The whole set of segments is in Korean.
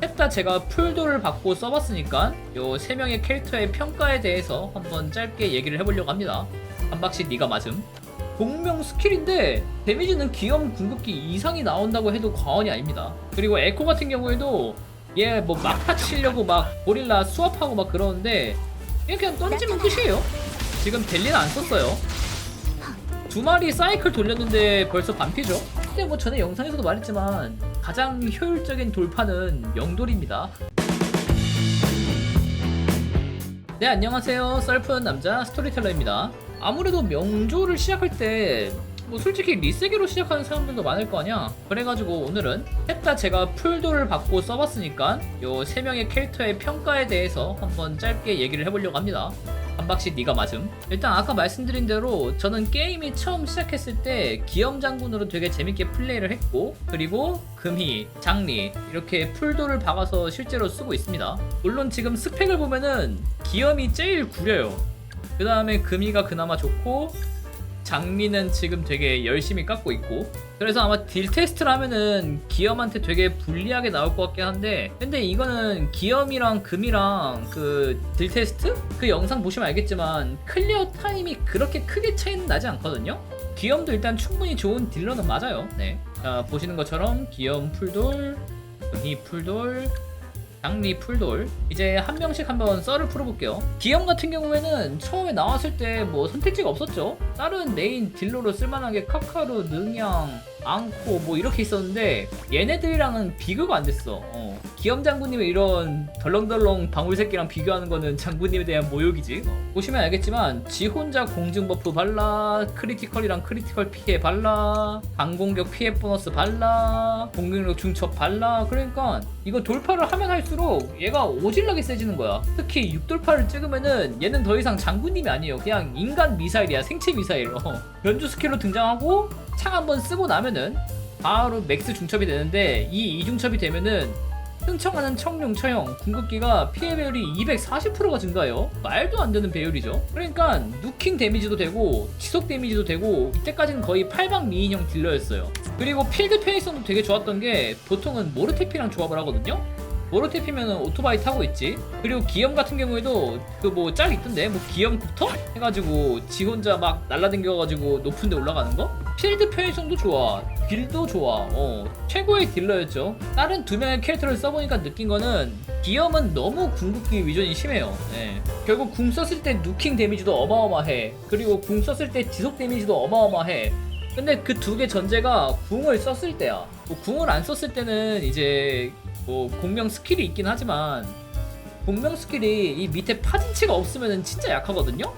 셋 다 제가 풀도를 받고 써봤으니까 요 3명의 캐릭터의 평가에 대해서 한번 짧게 얘기를 해보려고 합니다. 한 박씩 네가 맞음. 공명 스킬인데 데미지는 기염 궁극기 이상이 나온다고 해도 과언이 아닙니다. 그리고 에코 같은 경우에도 얘 뭐 막타 치려고 막 고릴라 수압하고 막 그러는데 얘 그냥 던지면 끝이에요. 지금 델리는 안 썼어요. 2마리 사이클 돌렸는데 벌써 반피죠? 근데 뭐 전에 영상에서도 말했지만 가장 효율적인 돌파는 영돌입니다. 네, 안녕하세요. 썰프는 남자 스토리텔러입니다. 아무래도 명조를 시작할 때 뭐 솔직히 리세기로 시작하는 사람들도 많을 거 아니야. 그래가지고 오늘은 셋 다 제가 풀도를 받고 써봤으니까 요 3명의 캐릭터의 평가에 대해서 한번 짧게 얘기를 해보려고 합니다. 한 박씩 네가 맞음. 일단 아까 말씀드린 대로 저는 게임이 처음 시작했을 때 기염 장군으로 되게 재밌게 플레이를 했고, 그리고 금희, 장리 이렇게 풀도를 박아서 실제로 쓰고 있습니다. 물론 지금 스펙을 보면은 기염이 제일 구려요. 그 다음에 금희가 그나마 좋고, 장미는 지금 되게 열심히 깎고 있고, 그래서 아마 딜 테스트를 하면은 기염한테 되게 불리하게 나올 것 같긴 한데, 근데 이거는 기염이랑 금이랑 그 딜 테스트? 그 영상 보시면 알겠지만 클리어 타임이 그렇게 크게 차이는 나지 않거든요? 기염도 일단 충분히 좋은 딜러는 맞아요. 네. 자, 보시는 것처럼 기염 풀돌, 금이 풀돌, 장리 풀돌. 이제 한 명씩 한번 썰을 풀어볼게요. 기염 같은 경우에는 처음에 나왔을 때 뭐 선택지가 없었죠. 다른 메인 딜러로 쓸만한 게 카카루, 능양, 앙코 뭐 이렇게 있었는데 얘네들이랑은 비교가 안 됐어. 기염 장군님의 이런 덜렁덜렁 방울새끼랑 비교하는 거는 장군님에 대한 모욕이지. 보시면 알겠지만 지 혼자 공증 버프 발라, 크리티컬이랑 크리티컬 피해 발라, 강공격 피해 보너스 발라, 공격력 중첩 발라. 그러니까 이거 돌파를 하면 할수록 얘가 오질나게 세지는 거야. 특히 6돌파를 찍으면은 얘는 더 이상 장군님이 아니에요. 그냥 인간 미사일이야. 생체 미사일. 변주 스킬로 등장하고 창 한번 쓰고 나면은 바로 맥스 중첩이 되는데, 이 이중첩이 되면은 흥청하는 청룡 처형 궁극기가 피해 배율이 240%가 증가해요. 말도 안 되는 배율이죠. 그러니까 누킹 데미지도 되고 지속 데미지도 되고, 이때까지는 거의 8방 미인형 딜러였어요. 그리고 필드 편의성도 되게 좋았던 게 보통은 모르테피랑 조합을 하거든요. 모로테피면은 오토바이 타고 있지. 그리고 기염 같은 경우에도 그 뭐 짤 있던데, 뭐 기염 굽터 해가지고 지 혼자 막 날라댕겨가지고 높은데 올라가는 거. 필드 편의성도 좋아, 딜도 좋아. 최고의 딜러였죠. 다른 2명의 캐릭터를 써보니까 느낀 거는 기염은 너무 궁극기 위전이 심해요. 네. 결국 궁 썼을 때 누킹 데미지도 어마어마해. 그리고 궁 썼을 때 지속 데미지도 어마어마해. 근데 그 2개 전제가 궁을 썼을 때야. 뭐 궁을 안 썼을 때는 이제 뭐 공명 스킬이 있긴 하지만, 공명 스킬이 이 밑에 파진치가 없으면 진짜 약하거든요?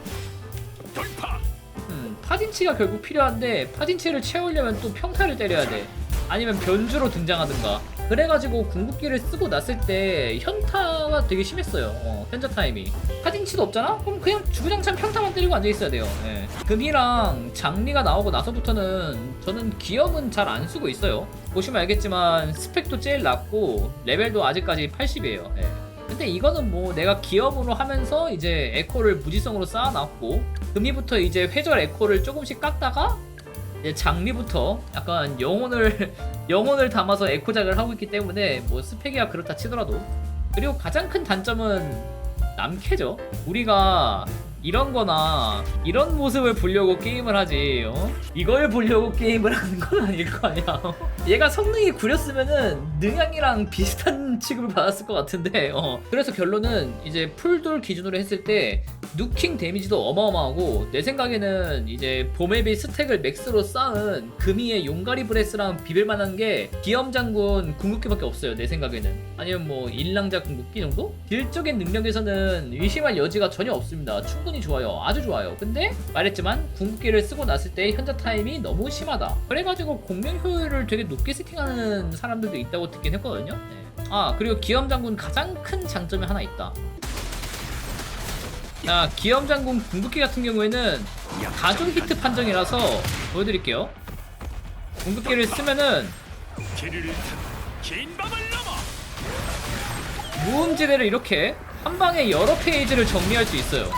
파진치가 결국 필요한데, 파진치를 채우려면 또 평타를 때려야 돼. 아니면 변주로 등장하든가. 그래가지고 궁극기를 쓰고 났을 때 현타가 되게 심했어요. 현자 타임이. 파진치도 없잖아? 그럼 그냥 주구장창 평타만 때리고 앉아있어야 돼요. 예. 금이랑 장리가 나오고 나서부터는 저는 기염은 잘 안 쓰고 있어요. 보시면 알겠지만 스펙도 제일 낮고 레벨도 아직까지 80이에요. 예. 근데 이거는 뭐 내가 기염으로 하면서 이제 에코를 무지성으로 쌓아놨고, 금이부터 이제 회절 에코를 조금씩 깎다가 이제 장미부터 약간 영혼을 담아서 에코작을 하고 있기 때문에 뭐 스펙이야 그렇다 치더라도. 그리고 가장 큰 단점은 남캐죠. 우리가 이런 거나 이런 모습을 보려고 게임을 하지, 이걸 보려고 게임을 하는 건 아닐 거 아니야. 얘가 성능이 구렸으면은 능양이랑 비슷한 취급을 받았을 것 같은데, 그래서 결론은 이제 풀돌 기준으로 했을 때 누킹 데미지도 어마어마하고, 내 생각에는 이제 봄앱이 스택을 맥스로 쌓은 금이의 용가리 브레스랑 비빌만한 게 기염 장군 궁극기밖에 없어요, 내 생각에는. 아니면 뭐 일랑자 궁극기 정도? 딜적인 능력에서는 의심할 여지가 전혀 없습니다. 충분히 좋아요. 아주 좋아요. 근데 말했지만 궁극기를 쓰고 났을 때 현자 타임이 너무 심하다. 그래가지고 공명 효율을 되게 높게 세팅하는 사람들도 있다고 듣긴 했거든요. 네. 그리고 기염 장군 가장 큰 장점이 하나 있다. 기염 장군 궁극기 같은 경우에는 가중 히트 판정이라서 보여드릴게요. 궁극기를 쓰면은 무음지대를 이렇게 한 방에 여러 페이지를 정리할 수 있어요.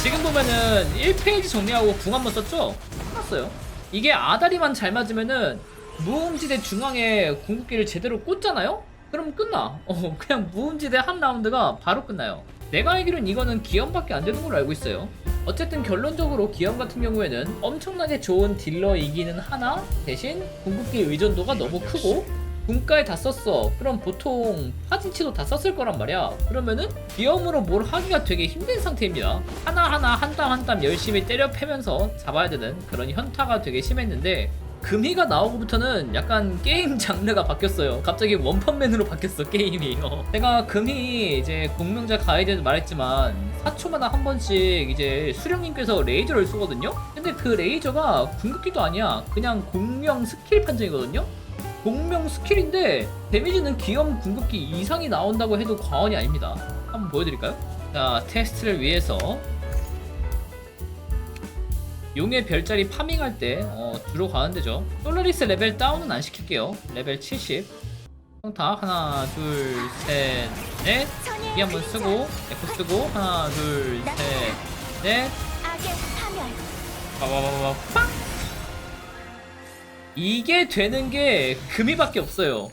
지금 보면은 1페이지 정리하고 궁 한번 썼죠? 끝났어요. 이게 아다리만 잘 맞으면은 무음지대 중앙에 궁극기를 제대로 꽂잖아요? 그럼 끝나. 그냥 무음지대 한 라운드가 바로 끝나요. 내가 알기로는 이거는 기염밖에 안 되는 걸로 알고 있어요. 어쨌든 결론적으로 기염 같은 경우에는 엄청나게 좋은 딜러이기는 하나, 대신 궁극기 의존도가 너무 크고 분가에 다 썼어. 그럼 보통 파진치도 다 썼을 거란 말이야. 그러면은 기염으로 뭘 하기가 되게 힘든 상태입니다. 하나하나 한 땀 한 땀 열심히 때려 패면서 잡아야 되는 그런 현타가 되게 심했는데, 금희가 나오고부터는 약간 게임 장르가 바뀌었어요. 갑자기 원펀맨으로 바뀌었어 게임이. 제가 금희 이제 공명자 가이드에도 말했지만 4초마다 한 번씩 이제 수령님께서 레이저를 쏘거든요. 근데 그 레이저가 궁극기도 아니야. 그냥 공명 스킬 판정이거든요. 공명 스킬인데 데미지는 기염 궁극기 이상이 나온다고 해도 과언이 아닙니다. 한번 보여드릴까요? 자, 테스트를 위해서 용의 별자리 파밍할 때 주로 가는 데죠. 솔라리스 레벨 다운은 안 시킬게요. 레벨 70 평타 하나 둘 셋 넷 이 한번 쓰고 에코 쓰고 하나 둘 셋 넷 빠바바바 빵! 이게 되는 게 금이밖에 없어요.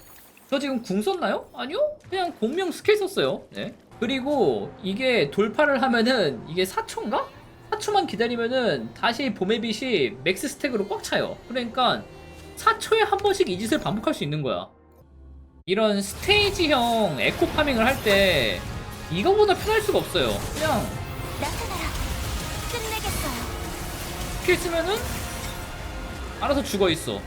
저 지금 궁 썼나요? 아니요? 그냥 공명 스킬 썼어요. 네. 그리고 이게 돌파를 하면은 이게 4초인가? 4초만 기다리면은 다시 봄의 빛이 맥스 스택으로 꽉 차요. 그러니까 4초에 한 번씩 이 짓을 반복할 수 있는 거야. 이런 스테이지형 에코 파밍을 할 때 이거보다 편할 수가 없어요. 그냥 스킬 쓰면은 알아서 죽어있어.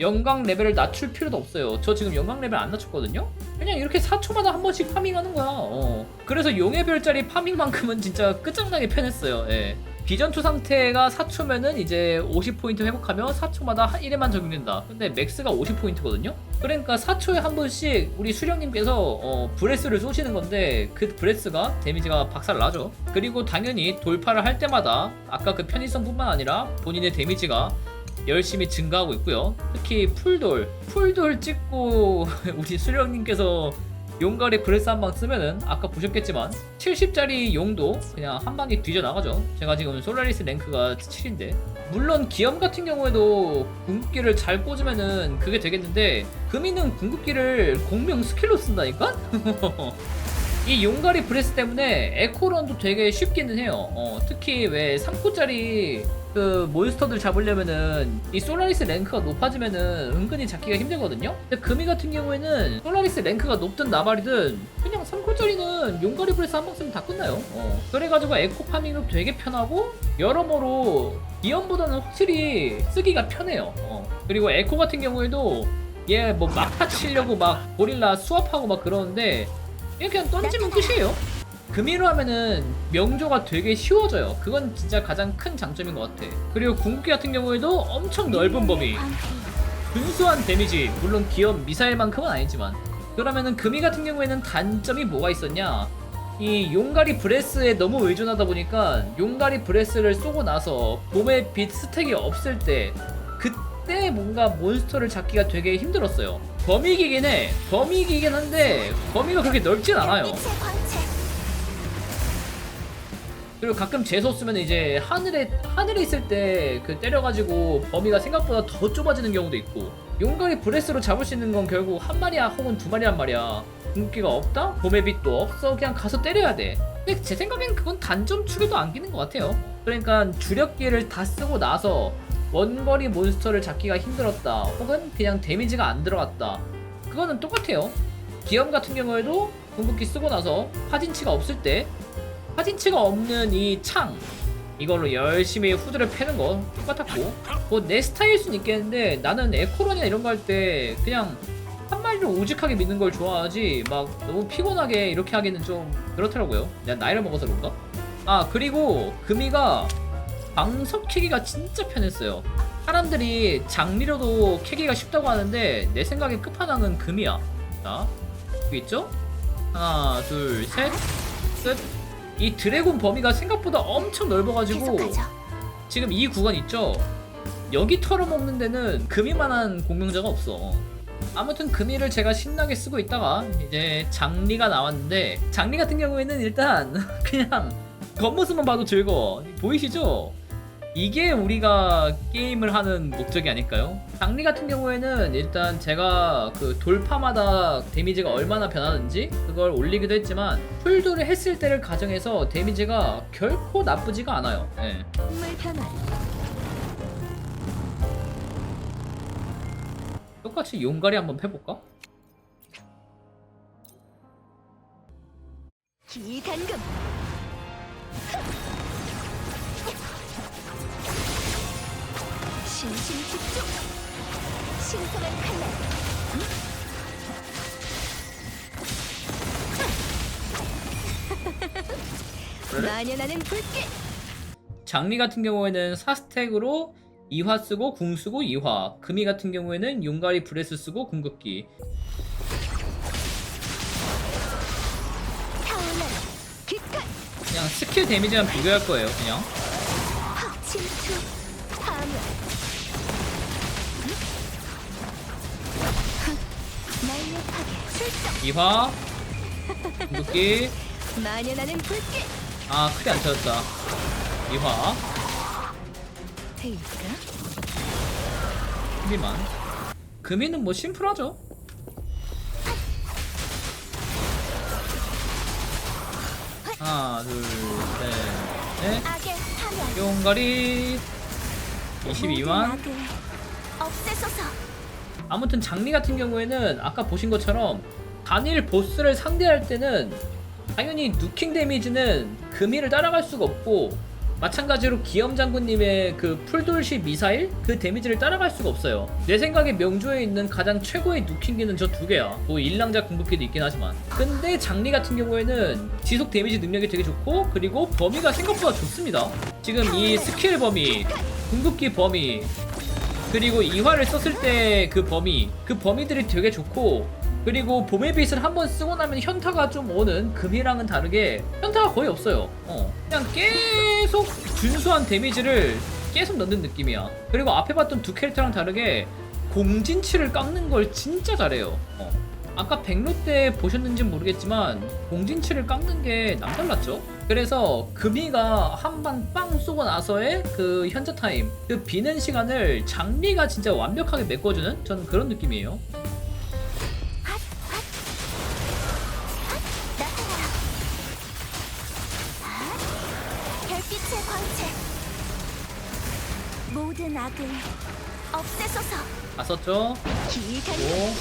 영광 레벨을 낮출 필요도 없어요. 저 지금 영광 레벨 안 낮췄거든요? 그냥 이렇게 4초마다 한 번씩 파밍하는 거야. 그래서 용의 별자리 파밍만큼은 진짜 끝장나게 편했어요. 예. 비전투 상태가 4초면은 이제 50포인트 회복하며 4초마다 1회만 적용된다. 근데 맥스가 50포인트거든요? 그러니까 4초에 한 번씩 우리 수령님께서 브레스를 쏘시는 건데 그 브레스가 데미지가 박살 나죠. 그리고 당연히 돌파를 할 때마다 아까 그 편의성뿐만 아니라 본인의 데미지가 열심히 증가하고 있고요. 특히 풀돌 찍고 우리 수령님께서 용가리 브레스 한 방 쓰면은 아까 보셨겠지만 70짜리 용도 그냥 한 방에 뒤져 나가죠. 제가 지금 솔라리스 랭크가 7인데 물론 기염 같은 경우에도 궁극기를 잘 꽂으면은 그게 되겠는데 금이는 궁극기를 공명 스킬로 쓴다니까? 이 용가리 브레스 때문에 에코런도 되게 쉽기는 해요. 특히 왜 3코짜리 그 몬스터들 잡으려면은 이 솔라리스 랭크가 높아지면은 은근히 잡기가 힘들거든요. 근데 금이 같은 경우에는 솔라리스 랭크가 높든 나발이든 그냥 3코짜리는 용가리 브레스 한 방 쓰면 다 끝나요. 그래가지고 에코 파밍도 되게 편하고 여러모로 기염보다는 확실히 쓰기가 편해요. 그리고 에코 같은 경우에도 얘 뭐 막타 치려고 막 고릴라 수압하고 막 그러는데 그냥 던지면 끝이에요. 금이로 하면은 명조가 되게 쉬워져요. 그건 진짜 가장 큰 장점인 것 같아. 그리고 궁극기 같은 경우에도 엄청 넓은 범위, 준수한 데미지, 물론 기업 미사일만큼은 아니지만. 그러면은 금이 같은 경우에는 단점이 뭐가 있었냐, 이 용가리 브레스에 너무 의존하다 보니까 용가리 브레스를 쏘고 나서 봄의 빛 스택이 없을 때 그때 뭔가 몬스터를 잡기가 되게 힘들었어요. 범위기긴 해. 범위기긴 한데 범위가 그렇게 넓진 않아요. 그리고 가끔 재수 쓰면 이제 하늘에 있을 때 그 때려가지고 범위가 생각보다 더 좁아지는 경우도 있고, 용가리 브레스로 잡을 수 있는 건 결국 한 마리야 혹은 두 마리란 말이야. 궁극기가 없다? 봄의 빛도 없어. 그냥 가서 때려야 돼. 근데 제 생각엔 그건 단점 축에도 안기는 것 같아요. 그러니까 주력기를 다 쓰고 나서 원거리 몬스터를 잡기가 힘들었다, 혹은 그냥 데미지가 안 들어갔다, 그거는 똑같아요. 기염 같은 경우에도 궁극기 쓰고 나서 파진치가 없을 때 파진치가 없는 이 창, 이걸로 열심히 후드를 패는 거 똑같았고, 뭐 내 스타일일 순 있겠는데 나는 에코론이나 이런 거 할 때 그냥 한 마리를 오직하게 믿는 걸 좋아하지 막 너무 피곤하게 이렇게 하기는 좀 그렇더라고요. 내가 나이를 먹어서 그런가? 아, 그리고 금이가 방석 캐기가 진짜 편했어요. 사람들이 장리로도 캐기가 쉽다고 하는데 내 생각에 끝판왕은 금이야. 자, 여기 있죠? 하나 둘 셋 끝. 이 드래곤 범위가 생각보다 엄청 넓어가지고 지금 이 구간 있죠? 여기 털어먹는 데는 금이만한 공명자가 없어. 아무튼 금이를 제가 신나게 쓰고 있다가 이제 장리가 나왔는데, 장리 같은 경우에는 일단 그냥 겉모습만 봐도 즐거워. 보이시죠? 이게 우리가 게임을 하는 목적이 아닐까요? 장리 같은 경우에는 일단 제가 그 돌파마다 데미지가 얼마나 변하는지 그걸 올리기도 했지만 풀돌을 했을 때를 가정해서 데미지가 결코 나쁘지가 않아요. 네. 물 변화. 똑같이 용가리 한번 해볼까? 기단금. 신심 집중. 신선한 칼날. 그래? 만연하는 불길. 장리 같은 경우에는 4스택으로 2화 쓰고 궁 쓰고 2화, 금이 같은 경우에는 용가리 브레스 쓰고 궁극기. 타올라. 기깔. 그냥 스킬 데미지만 비교할 거예요. 그냥 침투. 파멸. 날렵하게 출정. 2화 궁극기. 만연하는 불길. 아 크게 안 터졌다. 2화 데일까? 금이만. 금이는 뭐 심플하죠. 하나 둘셋넷 악의 파멸. 용가리 22만. 악을 없애소서. 아무튼 장리 같은 경우에는 아까 보신 것처럼 단일 보스를 상대할 때는 당연히 누킹 데미지는 금이를 따라갈 수가 없고, 마찬가지로 기염 장군님의 그 풀돌시 미사일 그 데미지를 따라갈 수가 없어요. 내 생각에 명조에 있는 가장 최고의 누킹기는 저 두 개야. 뭐 일랑자 궁극기도 있긴 하지만, 근데 장리 같은 경우에는 지속 데미지 능력이 되게 좋고, 그리고 범위가 생각보다 좋습니다. 지금 이 스킬 범위, 궁극기 범위, 그리고 이화를 썼을 때 그 범위들이 되게 좋고, 그리고 봄의 빛을 한번 쓰고 나면 현타가 좀 오는 금이랑은 다르게 현타가 거의 없어요. 그냥 계속 준수한 데미지를 계속 넣는 느낌이야. 그리고 앞에 봤던 두 캐릭터랑 다르게 공진치를 깎는 걸 진짜 잘해요. 아까 백로 때 보셨는지 모르겠지만 공진치를 깎는 게 남달랐죠? 그래서 금이가 한 방 빵 쏘고 나서의 그 현자 타임, 그 비는 시간을 장미가 진짜 완벽하게 메꿔주는 저는 그런 느낌이에요. 나타나라. 별빛의 광채. 모든 악을 없애소서. 다 썼죠? 기단. 오.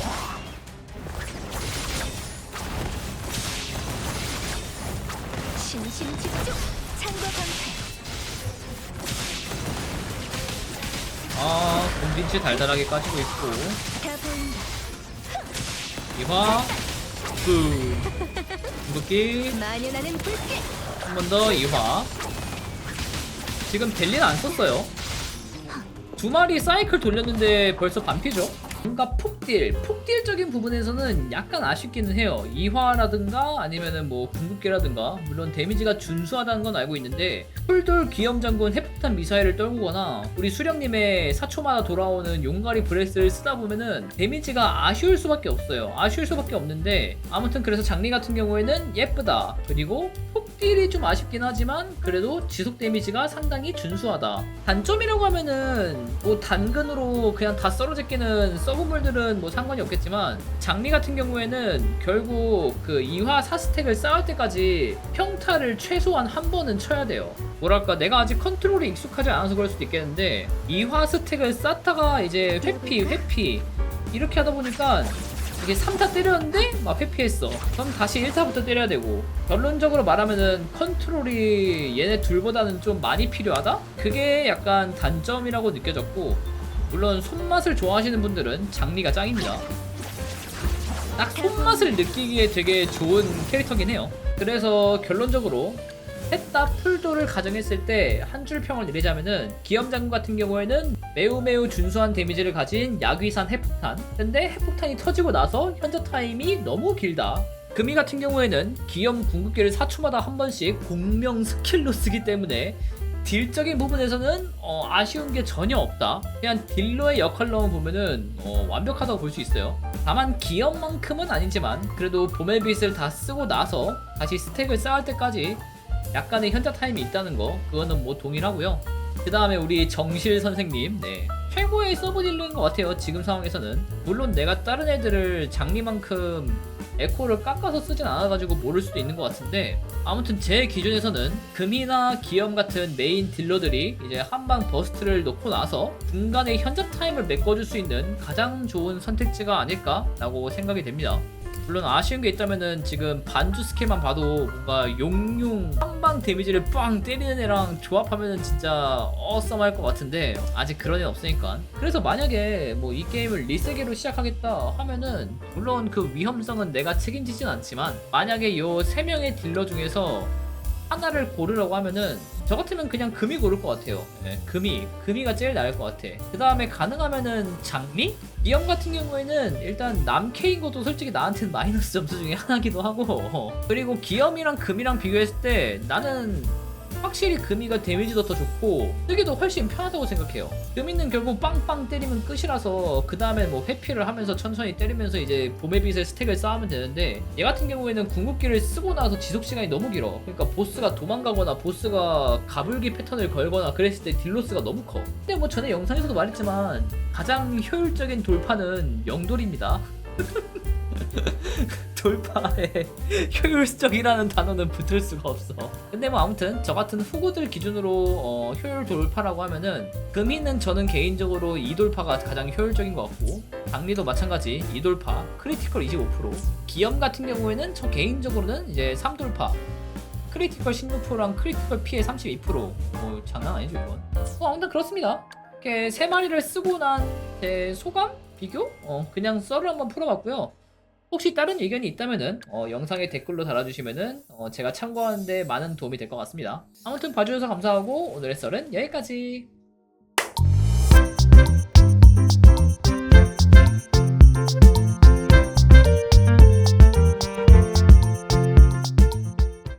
신심 집중. 창과 방패. 아, 공진치 달달하게 까지고 있고. 다 보인다. 이화 궁극기 만연하는 불길. 한 번 더. 이화 지금 델리는 안 썼어요. 두 마리 사이클 돌렸는데 벌써 반피죠. 뭔가 폭딜적인 부분에서는 약간 아쉽기는 해요. 이화라든가 아니면은 뭐 궁극기라든가, 물론 데미지가 준수하다는 건 알고 있는데, 풀돌 기염장군 핵폭탄 미사일을 떨구거나 우리 수령님의 4초마다 돌아오는 용가리 브레스를 쓰다 보면은 데미지가 아쉬울 수밖에 없어요. 아쉬울 수밖에 없는데, 아무튼 그래서 장리 같은 경우에는 예쁘다. 그리고 폭딜이 좀 아쉽긴 하지만 그래도 지속 데미지가 상당히 준수하다. 단점이라고 하면은 뭐 단근으로 그냥 다 썰어 제끼는 서브물들은 뭐 상관이 없겠지만, 장미 같은 경우에는 결국 그 2화 4스택을 쌓을 때까지 평타를 최소한 한 번은 쳐야 돼요. 뭐랄까, 내가 아직 컨트롤이 익숙하지 않아서 그럴 수도 있겠는데, 2화 스택을 쌓다가 이제 회피 이렇게 하다 보니까 이게 3타 때렸는데 막 회피했어. 그럼 다시 1타부터 때려야 되고, 결론적으로 말하면은 컨트롤이 얘네 둘보다는 좀 많이 필요하다? 그게 약간 단점이라고 느껴졌고, 물론 손맛을 좋아하시는 분들은 장리가 짱입니다. 딱 손맛을 느끼기에 되게 좋은 캐릭터긴 해요. 그래서 결론적으로 셋다 풀도를 가정했을 때 한 줄 평을 내리자면은, 기염장군 같은 경우에는 매우 준수한 데미지를 가진 야귀산 핵폭탄, 근데 핵폭탄이 터지고 나서 현자 타임이 너무 길다. 금이 같은 경우에는 기염 궁극기를 4초마다 한 번씩 공명 스킬로 쓰기 때문에 딜적인 부분에서는 아쉬운 게 전혀 없다. 그냥 딜러의 역할로만 보면은 완벽하다고 볼 수 있어요. 다만 기염만큼은 아니지만 그래도 봄의 빛을 다 쓰고 나서 다시 스택을 쌓을 때까지 약간의 현자 타임이 있다는 거, 그거는 뭐 동일하고요. 그 다음에 우리 정실 선생님, 네, 최고의 서브 딜러인 것 같아요. 지금 상황에서는. 물론 내가 다른 애들을 장미만큼 에코를 깎아서 쓰진 않아가지고 모를 수도 있는 것 같은데, 아무튼 제 기준에서는 금이나 기염 같은 메인 딜러들이 이제 한방 버스트를 놓고 나서 중간에 현자 타임을 메꿔줄 수 있는 가장 좋은 선택지가 아닐까라고 생각이 됩니다. 물론 아쉬운 게 있다면은 지금 반주 스킬만 봐도 뭔가 용융 한방 데미지를 빵 때리는 애랑 조합하면은 진짜 어썸할 것 같은데 아직 그런 애 없으니까. 그래서 만약에 뭐 이 게임을 리세계로 시작하겠다 하면은 물론 그 위험성은 내가 책임지진 않지만, 만약에 요 3명의 딜러 중에서 하나를 고르라고 하면은 저 같으면 그냥 금이 고를 것 같아요. 네, 금이가 제일 나을 것 같아. 그 다음에 가능하면은 장미? 이형 같은 경우에는 일단 남캐인 것도 솔직히 나한테는 마이너스 점수 중에 하나기도 하고 그리고 기염이랑 금이랑 비교했을 때 나는 확실히 금이가 데미지도 더 좋고 쓰기도 훨씬 편하다고 생각해요. 금이는 결국 빵빵 때리면 끝이라서 그 다음에 뭐 회피를 하면서 천천히 때리면서 이제 봄의 빛의 스택을 쌓으면 되는데, 얘 같은 경우에는 궁극기를 쓰고 나서 지속시간이 너무 길어. 그러니까 보스가 도망가거나 보스가 가불기 패턴을 걸거나 그랬을 때 딜로스가 너무 커. 근데 뭐 전에 영상에서도 말했지만 가장 효율적인 돌파는 영돌입니다. 돌파에 효율적이라는 단어는 붙을 수가 없어. 근데 뭐 아무튼 저 같은 후구들 기준으로 효율 돌파라고 하면은 금이는 저는 개인적으로 2돌파가 가장 효율적인 것 같고, 장리도 마찬가지 2돌파 크리티컬 25%, 기염 같은 경우에는 저 개인적으로는 이제 3돌파 크리티컬 16%랑 크리티컬 피해 32%. 장난 아니죠 이건. 아무튼 그렇습니다. 이렇게 3마리를 쓰고 난 제 소감? 비교? 그냥 썰을 한번 풀어봤고요. 혹시 다른 의견이 있다면은 영상에 댓글로 달아주시면은 제가 참고하는데 많은 도움이 될 것 같습니다. 아무튼 봐주셔서 감사하고 오늘의 썰은 여기까지.